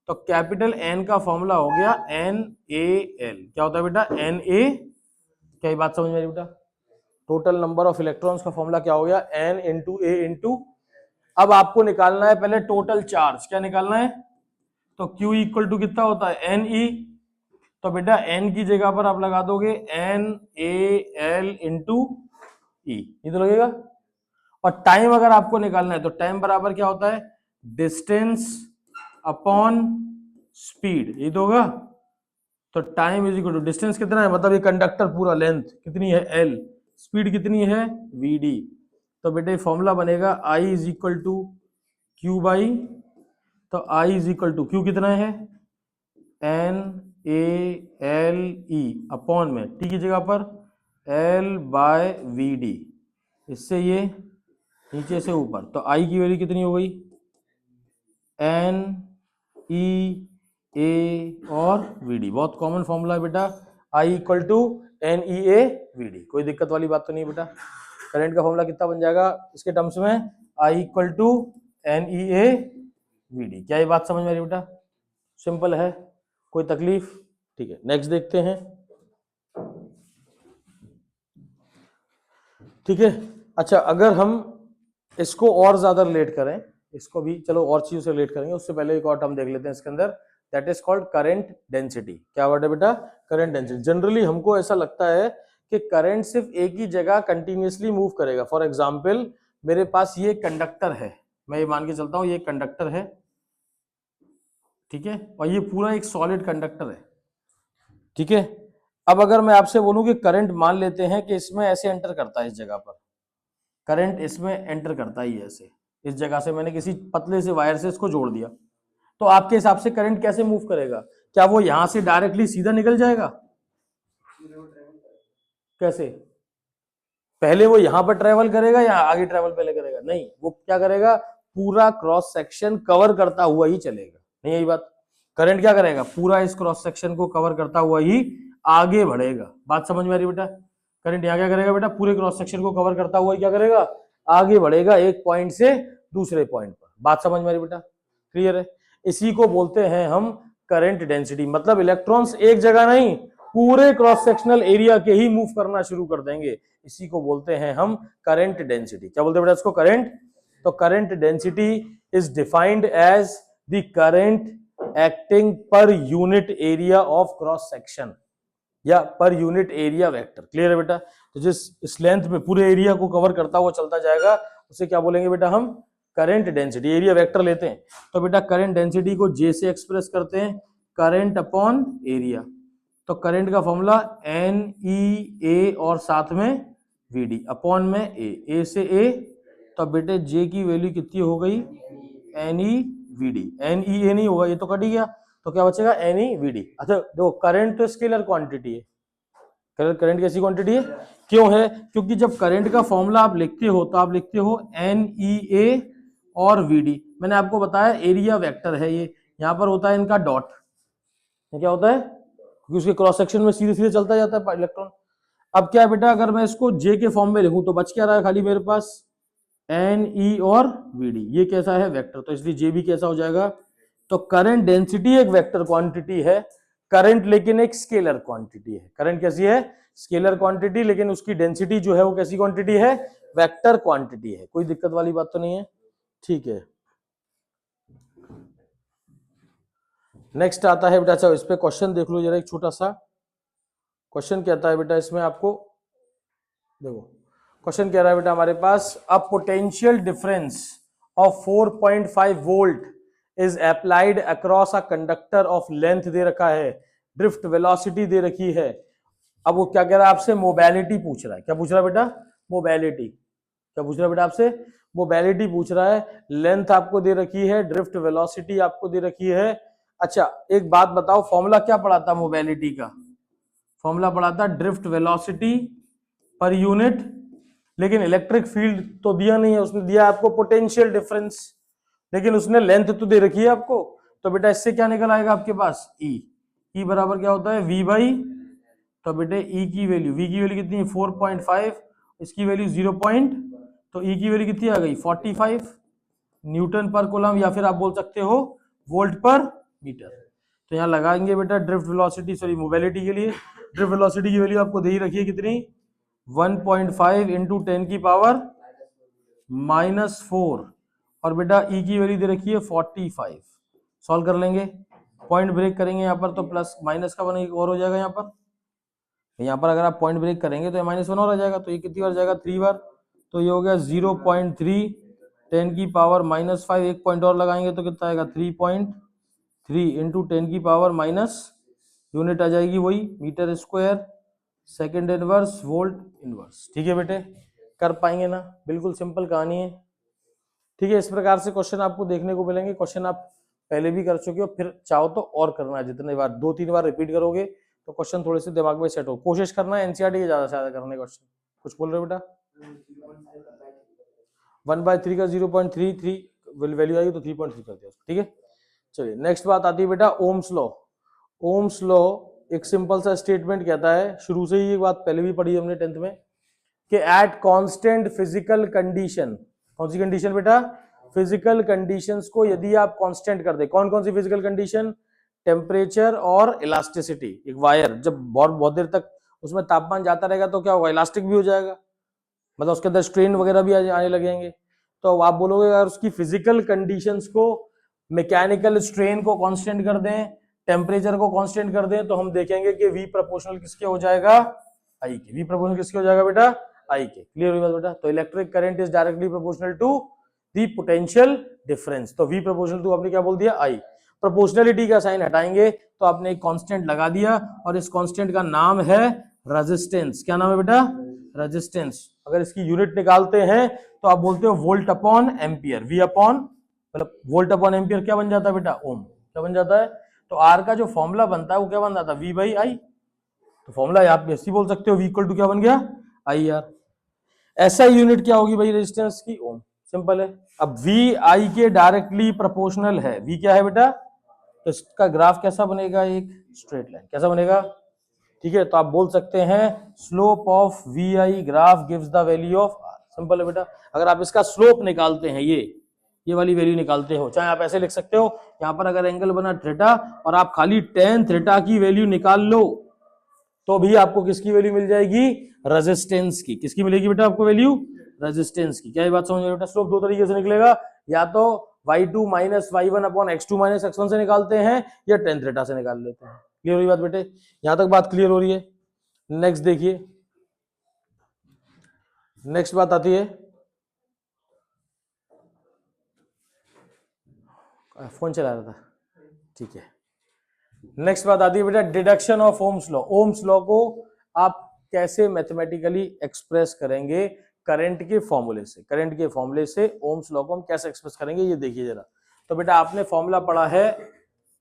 [SPEAKER 1] तो कैपिटल एन का फॉर्मूला हो गया एन ए एल। क्या होता है बेटा, एन ए। क्या ये बात समझ में आई बेटा? टोटल नंबर ऑफ इलेक्ट्रॉन्स का फॉर्मूला क्या हो गया, एन इंटू ए इंटू। अब आपको निकालना है पहले टोटल चार्ज। क्या निकालना है? तो Q इक्वल टू कितना होता है, एन ई। तो बेटा n की जगह पर आप लगा दोगे एन ए एल इंटू ई, ये तो लगेगा। और टाइम अगर आपको निकालना है तो टाइम बराबर क्या होता है, डिस्टेंस अपॉन स्पीड, ये तो होगा। तो time is equal to distance कितना है, मतलब ये कंडक्टर पूरा लेंथ कितनी है L, स्पीड कितनी है Vd। तो बेटे फॉर्मूला बनेगा I is equal to Q by, तो I is equal to Q कितना है N A L E upon में टी की जगह पर एल बाय वी डी, इससे ये नीचे से ऊपर, तो आई की वैल्यू कितनी हो गई, एन ई ए और वी डी। बहुत कॉमन फॉर्मूला है बेटा, I equal to N E A V D. कोई दिक्कत वाली बात तो नहीं बेटा। करंट का फॉर्मूला कितना बन जाएगा इसके टर्म्स में, I equal to N E A V D. क्या ये बात समझ में आ रही बेटा? सिंपल है, कोई तकलीफ? ठीक है, नेक्स्ट देखते हैं। ठीक है, अच्छा अगर हम इसको और ज्यादा रिलेट करें, इसको भी चलो और चीजों से रिलेट करेंगे, उससे पहले एक और टर्म देख लेते हैं इसके अंदर, that is called current density. क्या वर्ड है बेटा, करंट डेंसिटी। जनरली हमको ऐसा लगता है कि करंट सिर्फ एक ही जगह कंटिन्यूसली मूव करेगा। फॉर एग्जाम्पल मेरे पास ये कंडक्टर है, मैं ये मान के चलता हूं ये कंडक्टर है, ठीक है, और ये पूरा एक सॉलिड कंडक्टर है, ठीक है। अब अगर मैं आपसे बोलूं कि करंट मान लेते हैं कि इसमें ऐसे एंटर करता है, इस जगह पर करंट इसमें एंटर करता ही है ऐसे, इस जगह से मैंने किसी पतले से वायर से इसको जोड़ दिया, तो आपके हिसाब से करंट कैसे मूव करेगा? क्या वो यहां से डायरेक्टली सीधा निकल जाएगा? कैसे? पहले वो यहां पर ट्रेवल करेगा या आगे ट्रेवल पहले करेगा? नहीं, वो क्या करेगा, पूरा क्रॉस सेक्शन कवर करता हुआ ही चलेगा। नहीं यही बात, करंट क्या करेगा, पूरा इस क्रॉस सेक्शन को कवर करता हुआ ही आगे बढ़ेगा। बात समझ में आ रही बेटा? करंट यहाँ क्या करेगा बेटा, पूरे क्रॉस सेक्शन को कवर करता हुआ ही क्या करेगा, आगे बढ़ेगा एक पॉइंट से दूसरे पॉइंट पर। बात समझ में आ रही बेटा? क्लियर है? इसी को बोलते हैं हम करंट डेंसिटी। मतलब इलेक्ट्रॉन्स एक जगह नहीं, पूरे क्रॉस सेक्शनल एरिया के ही मूव करना शुरू कर देंगे। इसी को बोलते हैं हम करंट डेंसिटी। क्या बोलते हैं बेटा इसको? करंट। तो current density is defined as the current acting per unit area of cross section या per unit area vector. Clear है बेटा? तो जिस इस लेंथ में पूरे एरिया को कवर करता हुआ चलता जाएगा उसे क्या बोलेंगे बेटा हम? Current density. एरिया वेक्टर लेते हैं तो बेटा करंट डेंसिटी को जे से एक्सप्रेस करते हैं, करंट अपॉन एरिया। तो करंट का फॉर्मूला एन ई ए और साथ में वी डी अपॉन में ए से ए। तो बेटे जे की वैल्यू कितनी हो गई, N E V D. N E A नहीं होगा, ये तो कट ही गया, तो क्या बचेगा, एन ई वी डी। अच्छा देखो, करंट तो स्केलर क्वांटिटी है। करंट कैसी क्वांटिटी है? क्यों है? क्योंकि जब करंट का फॉर्मूला आप लिखते हो तो आप लिखते हो एन ई ए और वी डी। मैंने आपको बताया एरिया वेक्टर है ये, यहां पर होता है इनका डॉट। क्या होता है? क्योंकि उसके क्रॉस सेक्शन में सीधे सीधे चलता जाता है इलेक्ट्रॉन। अब क्या बेटा, अगर मैं इसको जे के फॉर्म में लिखूं तो बच क्या रहा है खाली मेरे पास, एन ई और वी डी। ये कैसा है, वेक्टर, तो इसलिए जे भी कैसा हो जाएगा। तो करंट डेंसिटी एक वेक्टर क्वांटिटी है, करंट लेकिन एक स्केलर क्वांटिटी है। करंट कैसी है? स्केलर क्वांटिटी, लेकिन उसकी डेंसिटी जो है वो कैसी क्वांटिटी है, वेक्टर क्वांटिटी है। कोई दिक्कत वाली बात तो नहीं है? ठीक है। नेक्स्ट आता है बेटा, चलो इस पे क्वेश्चन देख लो जरा, एक छोटा सा क्वेश्चन कहता है बेटा इसमें, आपको देखो क्वेश्चन कह रहा है बेटा हमारे पास, a potential difference of 4.5 volt is applied across a conductor of length दे रखा है, ड्रिफ्ट वेलोसिटी दे रखी है। अब वो क्या कह रहा है आपसे, मोबिलिटी पूछ रहा है। क्या पूछ रहा है बेटा? मोबिलिटी। क्या पूछ रहा है बेटा आपसे? मोबिलिटी पूछ रहा है। लेंथ आपको दे रखी है, ड्रिफ्ट वेलोसिटी आपको दे रखी है। अच्छा एक बात बताओ, फॉर्मूला क्या पढ़ा था मोबिलिटी का? फॉर्मूला पढ़ा था ड्रिफ्ट वेलोसिटी पर यूनिट, लेकिन इलेक्ट्रिक फील्ड तो दिया नहीं है, उसने दिया आपको पोटेंशियल डिफरेंस, लेकिन उसने लेंथ तो दे रखी है आपको। तो बेटा इससे क्या निकल आएगा आपके पास, ई। ई बराबर क्या होता है, वी बाई, तो बेटे ई की वैल्यू, वी की वैल्यू कितनी है 4.5, इसकी वैल्यू 0. तो ई की वैल्यू कितनी आ गई 45 न्यूटन पर कूलम, या फिर आप बोल सकते हो वोल्ट पर मीटर। तो यहाँ लगाएंगे बेटा ड्रिफ्ट वेलोसिटी, सॉरी मोबिलिटी के लिए, ड्रिफ्ट वेलोसिटी की वैल्यू आपको दे ही रखी है कितनी, 1.5 इंटू 10 की पावर -4, और बेटा ई की वैल्यू दे रखी है 45। सॉल्व कर लेंगे, पॉइंट ब्रेक करेंगे यहाँ पर, तो प्लस माइनस का 1 और हो जाएगा यहाँ पर। यहाँ पर अगर आप पॉइंट ब्रेक करेंगे तो -1 और आ जाएगा, तो ये कितनी बार जाएगा, 3 बार। तो ये हो गया 0.3, 10 की पावर -5, एक पॉइंट और लगाएंगे तो कितना आएगा 3.3 इंटू 10 की पावर माइनस, यूनिट आ जाएगी वही metre square second inverse volt inverse. ठीक है बेटे, कर पाएंगे ना? बिल्कुल सिंपल कहानी है। ठीक है, इस प्रकार से क्वेश्चन आपको देखने को मिलेंगे। क्वेश्चन आप पहले भी कर चुके हो, फिर चाहो तो और करना है, जितने बार 2-3 बार रिपीट करोगे तो क्वेश्चन थोड़े से दिमाग में सेट हो। कोशिश करना है एनसीईआरटी के ज्यादा से ज्यादा करने क्वेश्चन। कुछ बोल रहे हो बेटा? 1/3 का 0.33 वैल्यू आएगी तो 3.3 कर दिया। ठीक है, चलिए नेक्स्ट बात आती है बेटा ओम्स लॉ। ओम्स लॉ एक सिंपल सा स्टेटमेंट कहता है, शुरू से ही ये बात पहले भी पढ़ी हमने 10th में, कि एट कांस्टेंट फिजिकल कंडीशन, कौन सी कंडीशन बेटा, फिजिकल कंडीशंस को यदि आप कांस्टेंट कर दे, कौन कौन सी फिजिकल कंडीशन, टेम्परेचर और इलास्टिसिटी। एक वायर जब बहुत देर तक उसमें तापमान जाता रहेगा तो क्या होगा, इलास्टिक भी हो जाएगा, मतलब उसके अंदर स्ट्रेन वगैरह भी आने लगेंगे। तो आप बोलोगे अगर उसकी फिजिकल कंडीशंस को, मैकेनिकल स्ट्रेन को कांस्टेंट कर दें, टेम्परेचर को कांस्टेंट कर दें, तो हम देखेंगे कि V प्रोपोर्शनल किसके हो जाएगा, I के। V प्रोपोर्शनल किसके हो जाएगा बेटा, I के। क्लियर हुई बात बेटा? तो electric current is directly proportional to the potential difference. तो V प्रोपोर्शनल टू आपने क्या बोल दिया, I। प्रोपोर्शनलिटी का साइन हटाएंगे तो आपने एक कांस्टेंट लगा दिया, और इस कांस्टेंट का नाम है रेजिस्टेंस। क्या नाम है बेटा, रेजिस्टेंस। अगर इसकी यूनिट निकालते हैं तो आप बोलते हो volt upon ampere. V upon, मतलब वोल्ट अपॉन एम्पियर क्या बन जाता है बेटा, ओम। क्या बन जाता है? तो R का जो फॉर्मूला बनता है वो क्या बन जाता है, V बाई I। तो फॉर्मूला आप ऐसे बोल सकते हो, V इक्वल टू क्या बन गया, IR। ऐसा यूनिट क्या होगी भाई रेजिस्टेंस की? ओम। सिंपल है। अब वी आई के डायरेक्टली प्रोपोर्शनल है। वी क्या है बेटा? तो इसका ग्राफ कैसा बनेगा? एक स्ट्रेट लाइन। कैसा बनेगा? ठीक है, तो आप बोल सकते हैं slope of V I graph gives the value of R. Simple है बेटा। अगर आप इसका स्लोप निकालते हैं, ये वाली वैल्यू निकालते हो, चाहे आप ऐसे लिख सकते हो, यहां पर अगर एंगल बना थीटा और आप खाली tan थीटा की वैल्यू निकाल लो तो भी आपको किसकी वैल्यू मिल जाएगी? रेजिस्टेंस की। किसकी मिलेगी बेटा आपको वैल्यू? रेजिस्टेंस की। क्या ये बात समझ में? बेटा स्लोप दो तरीके से निकलेगा, या तो y2 minus y1 upon x2 minus x1 से निकालते हैं, या tan थीटा से निकाल लेते हैं। क्लियर हुई बात बेटे? यहां तक बात क्लियर हो रही है? नेक्स्ट देखिए, नेक्स्ट बात आती है, फोन चला रहा था, ठीक है। नेक्स्ट बात आती है बेटा deduction of Ohm's law. Ohm's law को आप कैसे मैथमेटिकली एक्सप्रेस करेंगे? करंट के फॉर्मूले से। करंट के फॉर्मूले से ओम्स लॉ को हम कैसे एक्सप्रेस करेंगे ये देखिए जरा। तो बेटा आपने फॉर्मूला पढ़ा है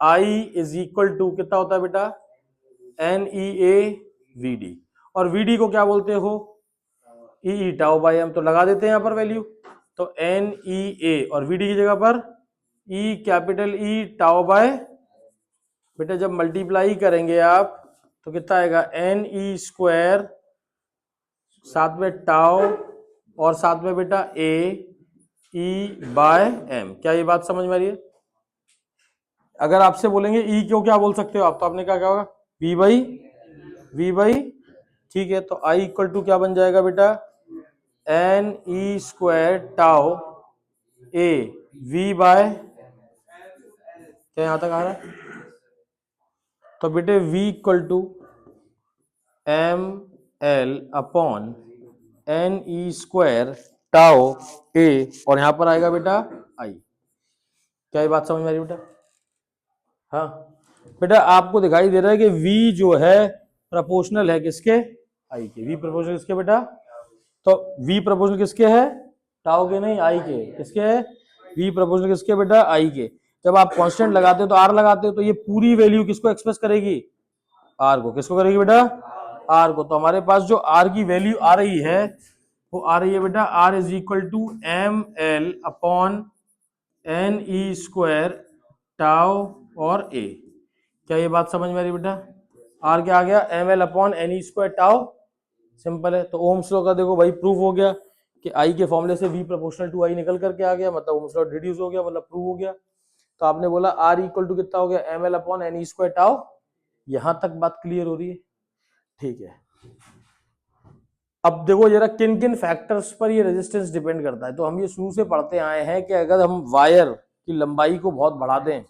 [SPEAKER 1] I इज इक्वल टू कितना होता है बेटा? NEA VD। और VD को क्या बोलते हो? ई टाउ बाई एम। तो लगा देते हैं यहां पर वैल्यू। तो NEA और VD की जगह पर E capital E tau by, बेटा जब मल्टीप्लाई करेंगे आप तो कितना आएगा? NE स्क्वायर, साथ में टाउ और साथ में बेटा A E बाय M। क्या ये बात समझ में आ रही है? अगर आपसे बोलेंगे E क्यों क्या बोल सकते हो आप, तो आपने क्या होगा? V बाई, ठीक है। तो I इक्वल टू क्या बन जाएगा बेटा? NE square tau A V by, क्या यहां तक आ रहा है? तो बेटे V equal to ML upon NE square tau A, और यहां पर आएगा बेटा I। क्या ये बात समझ में आ रही बेटा? हाँ बेटा, आपको दिखाई दे रहा है कि V जो है प्रोपोर्शनल है किसके? I के। V प्रोपोर्शनल किसके बेटा? तो V प्रोपोर्शनल किसके है? टाउ के नहीं, I के। किसके है? V प्रोपोर्शनल किसके बेटा? I के। जब आप कांस्टेंट लगाते हो तो R लगाते हो, तो ये पूरी वैल्यू किसको एक्सप्रेस करेगी? R को। किसको करेगी बेटा? R को। तो हमारे पास जो R की वैल्यू आ रही है वो आ रही है बेटा R is equal to ML upon NE square tau और A। क्या ये बात समझ में आ रही बेटा? R क्या आ गया? ML upon NE square tau. Simple है। तो ओम्स लॉ का देखो भाई प्रूफ हो गया कि I के फॉर्मूले से V प्रोपोर्शनल टू I निकल करके आ गया, मतलब ओम्स लॉ रिड्यूस हो गया, मतलब प्रूव हो गया। तो आपने बोला R इक्वल टू कितना हो गया? ML upon NE square tau. यहां तक बात क्लियर हो रही है? ठीक है। अब देखो जरा किन किन फैक्टर्स पर ये रेजिस्टेंस डिपेंड करता है। तो हम ये शुरू से पढ़ते आए हैं कि अगर हम वायर की लंबाई को बहुत बढ़ा दें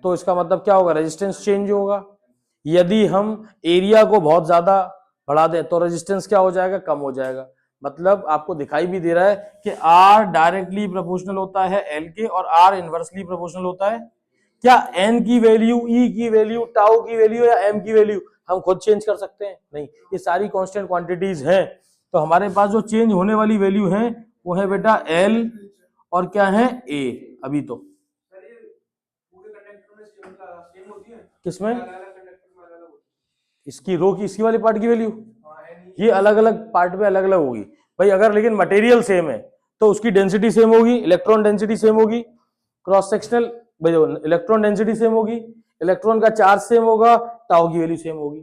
[SPEAKER 1] तो इसका मतलब क्या होगा? रेजिस्टेंस चेंज होगा। यदि हम एरिया को बहुत ज्यादा बढ़ा दें तो रेजिस्टेंस क्या हो जाएगा? कम हो जाएगा। मतलब आपको दिखाई भी दे रहा है कि R डायरेक्टली प्रोपोर्शनल होता है L के और R इनवर्सली प्रोपोर्शनल होता है। क्या N की वैल्यू, E की वैल्यू, टाउ की वैल्यू या M की वैल्यू हम खुद चेंज कर सकते हैं? नहीं, ये सारी कांस्टेंट क्वांटिटीज हैं। तो हमारे पास जो चेंज होने वाली वैल्यू है वो है बेटा L और क्या है? A। अभी तो किसमें? इसकी रो की, इसकी वाली पार्ट की वैल्यू ये अलग अलग पार्ट में अलग अलग होगी भाई। अगर लेकिन मटेरियल सेम है तो उसकी डेंसिटी सेम होगी, इलेक्ट्रॉन डेंसिटी सेम होगी, cross sectional electron density same होगी, इलेक्ट्रॉन का चार्ज सेम होगा, टाउ की वैल्यू सेम होगी,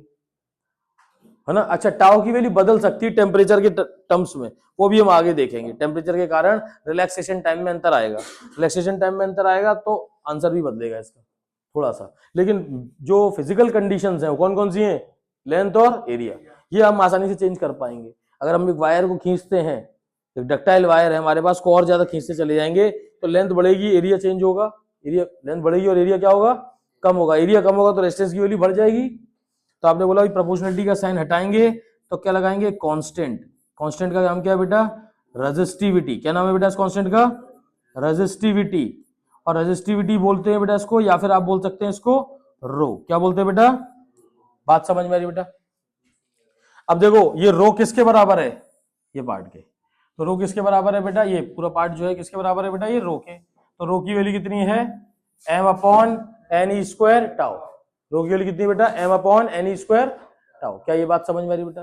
[SPEAKER 1] है ना। अच्छा, टाउ की वैल्यू बदल सकती है टेम्परेचर के टर्म्स में, वो भी हम आगे देखेंगे। टेम्परेचर के कारण रिलैक्सेशन टाइम में अंतर आएगा, रिलैक्सेशन टाइम में अंतर आएगा तो आंसर भी बदलेगा इसका थोड़ा सा। लेकिन जो फिजिकल कंडीशंस हैं वो कौन कौन सी हैं? लेंथ और एरिया, ये हम आसानी से चेंज कर पाएंगे। अगर हम एक वायर को खींचते हैं, एक डक्टाइल वायर है हमारे पास, को और ज्यादा खींचते चले जाएंगे तो लेंथ बढ़ेगी, एरिया चेंज होगा। एरिया, लेंथ बढ़ेगी और एरिया क्या होगा? कम होगा। एरिया कम होगा तो रेजिस्टेंस की वैल्यू बढ़ जाएगी। तो आपने बोला प्रोपोर्शनलिटी का साइन हटाएंगे तो क्या लगाएंगे? कांस्टेंट। कांस्टेंट का नाम क्या है बेटा? रेजिस्टिविटी। क्या नाम है बेटा इस कांस्टेंट का? रेजिस्टिविटी। और रेजिस्टिविटी बोलते हैं बेटा इसको, या फिर आप बोल सकते हैं इसको रो। क्या बोलते हैं बेटा? बात समझ में आ रही बेटा? अब देखो ये रो किसके बराबर है? ये पार्ट के। तो रो किसके बराबर है बेटा? ये पूरा पार्ट जो है किसके बराबर है बेटा? ये रो के। तो रो की वैल्यू कितनी है? M upon NE square tau. Rho की वैल्यू कितनी बेटा? M upon NE square tau. क्या ये बात समझ में आ रही बेटा?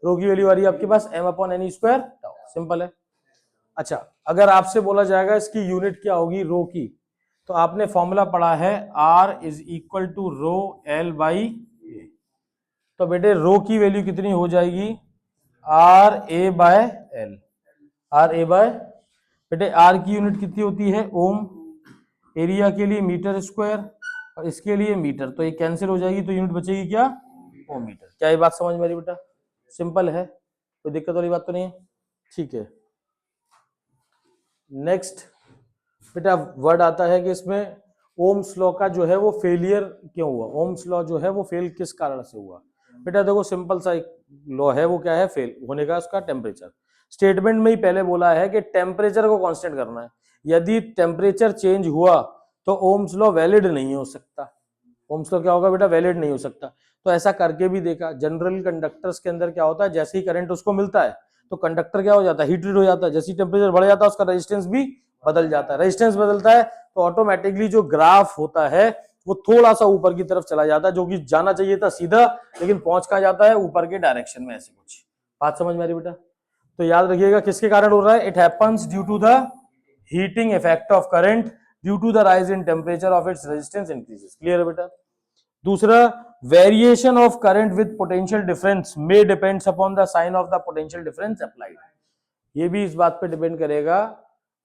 [SPEAKER 1] रो की वैल्यू आ रही है आपके पास M upon NE square tau. Simple है। अच्छा, अगर आपसे बोला जाएगा इसकी यूनिट क्या होगी रो की, तो आपने फॉर्मूला पढ़ा है R is equal to rho L by A. तो बेटे रो की वैल्यू कितनी हो जाएगी, R A by L. R A by, बेटे आर की यूनिट कितनी होती है ओम, एरिया के लिए मीटर स्क्वायर और इसके लिए मीटर, तो ये कैंसिल हो जाएगी, तो यूनिट बचेगी क्या, ओम मीटर। क्या ये बात समझ में आ रही बेटा, सिंपल है, कोई दिक्कत वाली बात तो नहीं है, ठीक है। नेक्स्ट बेटा वर्ड आता है कि इसमें ओम्स लॉ का जो है वो फेलियर क्यों हुआ, ओम्स लॉ जो है वो फेल किस कारण से हुआ। बेटा देखो सिंपल सा एक लॉ है, वो क्या है फेल होने का, उसका टेम्परेचर। स्टेटमेंट में ही पहले बोला है कि टेम्परेचर को कांस्टेंट करना है, यदि टेम्परेचर चेंज हुआ तो ओम्स लॉ वैलिड नहीं हो सकता। ओम्स लॉ क्या होगा बेटा, वैलिड नहीं हो सकता। तो ऐसा करके भी देखा, जनरल कंडक्टर्स के अंदर क्या होता है, जैसे ही करंट उसको मिलता है तो कंडक्टर क्या हो जाता है, हीटेड हो जाता है, जैसे ही टेम्परेचर बढ़ जाता है उसका रेजिस्टेंस भी बदल जाता है। रेजिस्टेंस बदलता है तो ऑटोमेटिकली जो ग्राफ होता है वो थोड़ा सा ऊपर की तरफ चला जाता है, जो कि जाना चाहिए था सीधा, लेकिन पहुंच कहां जाता है, ऊपर के डायरेक्शन में। ऐसे कुछ बात समझ में आ रही बेटा, तो याद रखिएगा किसके कारण हो रहा है, it happens due to the heating effect of current due to the rise in temperature of its resistance increases. Clear है बेटा। दूसरा, variation of current with potential difference may depends upon the sign of the potential difference applied. ये भी इस बात पे depend करेगा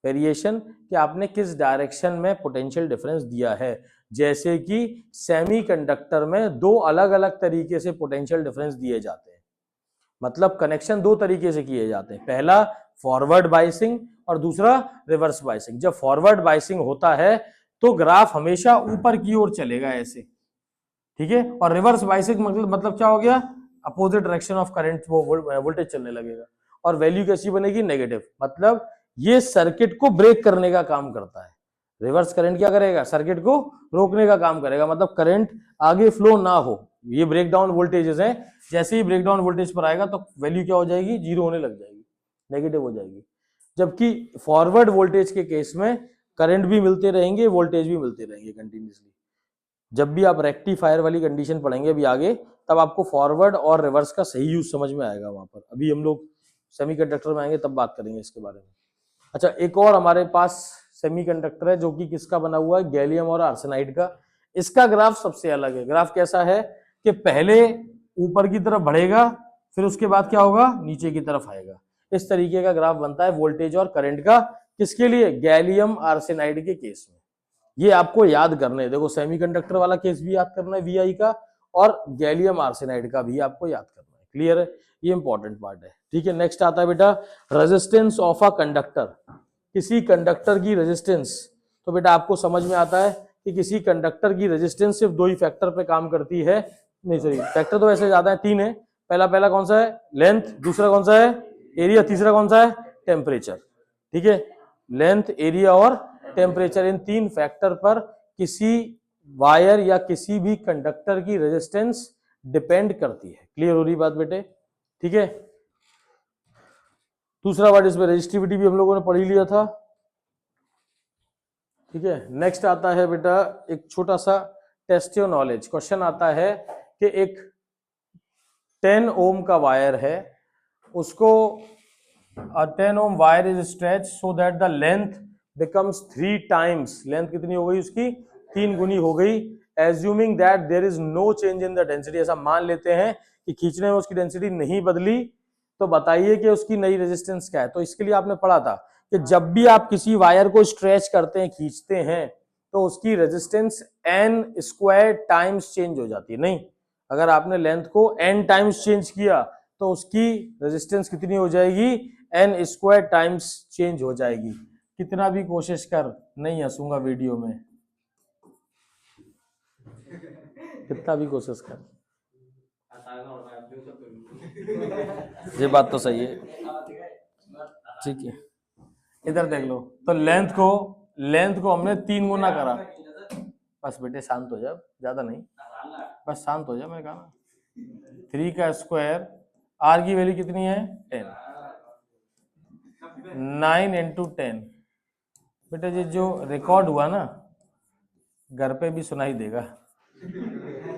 [SPEAKER 1] variation कि आपने किस डायरेक्शन में पोटेंशियल डिफरेंस दिया है। जैसे कि सेमीकंडक्टर में दो अलग अलग तरीके से पोटेंशियल डिफरेंस दिए जाते हैं, मतलब कनेक्शन दो तरीके से किए जाते हैं, पहला फॉरवर्ड बाइसिंग और दूसरा रिवर्स बाइसिंग। जब फॉरवर्ड बाइसिंग होता है तो ग्राफ हमेशा ऊपर की ओर चलेगा ऐसे, ठीक है, और रिवर्स बाइसिंग मतलब क्या हो गया, अपोजिट डायरेक्शन ऑफ करंट, वो वोल्टेज चलने लगेगा और वैल्यू कैसी बनेगी, नेगेटिव। मतलब ये सर्किट को ब्रेक करने का काम करता है। रिवर्स करंट क्या करेगा, सर्किट को रोकने का काम करेगा, मतलब करंट आगे फ्लो ना हो। ये ब्रेक डाउन वोल्टेजेस हैं, जैसे ही ब्रेक डाउन वोल्टेज पर आएगा तो वैल्यू क्या हो जाएगी, जीरो होने लग जाएगी, नेगेटिव हो जाएगी। जबकि फॉरवर्ड वोल्टेज के केस में करंट भी मिलते रहेंगे, वोल्टेज भी मिलते रहेंगे कंटिन्यूसली। जब भी आप रेक्टिफायर वाली कंडीशन पढ़ेंगे अभी आगे, तब आपको फॉरवर्ड और रिवर्स का सही यूज समझ में आएगा वहां पर। अभी हम लोग सेमीकंडक्टर में आएंगे तब बात करेंगे इसके बारे में। अच्छा, एक और हमारे पास सेमीकंडक्टर है जो कि किसका बना हुआ है, गैलियम और आर्सेनाइड का। इसका ग्राफ सबसे अलग है। ग्राफ कैसा है कि पहले ऊपर की तरफ बढ़ेगा, फिर उसके बाद क्या होगा, नीचे की तरफ आएगा। इस तरीके का ग्राफ बनता है वोल्टेज और करंट का। किसके लिए, गैलियम आर्सेनाइड के केस में। ये आपको याद करना है, देखो सेमीकंडक्टर वाला केस भी याद करना है वीआई का, और गैलियम आर्सेनाइड का भी आपको याद करना है। क्लियर है, ये इंपॉर्टेंट पार्ट है, ठीक है। नेक्स्ट आता है बेटा रेजिस्टेंस ऑफ अ कंडक्टर। किसी कंडक्टर की रेजिस्टेंस, तो बेटा आपको समझ में आता है कि किसी कंडक्टर की रेजिस्टेंस सिर्फ दो ही फैक्टर पे काम करती है, नहीं सॉरी फैक्टर तो वैसे ज्यादा है, तीन है। पहला कौन सा है, लेंथ, दूसरा कौन सा है, एरिया, तीसरा कौन सा है, टेम्परेचर। ठीक है, लेंथ, एरिया और टेम्परेचर, इन तीन फैक्टर पर किसी वायर या किसी भी कंडक्टर की रेजिस्टेंस डिपेंड करती है। क्लियर हो रही बात बेटे, ठीक है। दूसरा वर्ड इसमें रेजिस्टिविटी भी हम लोगों ने पढ़ ही लिया था, ठीक है। नेक्स्ट आता है बेटा एक छोटा सा टेस्ट योर नॉलेज क्वेश्चन आता है कि एक 10 ओम का वायर है, उसको 10 ohm wire is stretch so that the length becomes 3 times. Length कितनी हो गई उसकी, 3 गुनी हो गई। Assuming that there is no change in the density, ऐसा मान लेते हैं कि खींचने में उसकी डेंसिटी नहीं बदली, तो बताइए कि उसकी नई रेजिस्टेंस क्या है। तो इसके लिए आपने पढ़ा था कि जब भी आप किसी वायर को स्ट्रेच करते हैं, खींचते हैं, तो उसकी resistance n square times change हो जाती है। नहीं, अगर आपने लेंथ को n टाइम्स चेंज किया तो उसकी रेजिस्टेंस कितनी हो जाएगी, n स्क्वायर टाइम्स चेंज हो जाएगी। कितना भी कोशिश कर, नहीं हंसूंगा वीडियो में, कितना भी कोशिश कर, ये बात तो सही है, ठीक है। इधर देख लो, तो लेंथ को हमने 3 गुना करा। बस बेटे शांत हो जा, ज्यादा नहीं, बस शांत हो जा, मैंने कहा ना। 3 का स्क्वायर, आर की वैल्यू कितनी है 10, 9 इंटू 10। बेटे ये जो रिकॉर्ड हुआ ना, घर पे भी सुनाई देगा।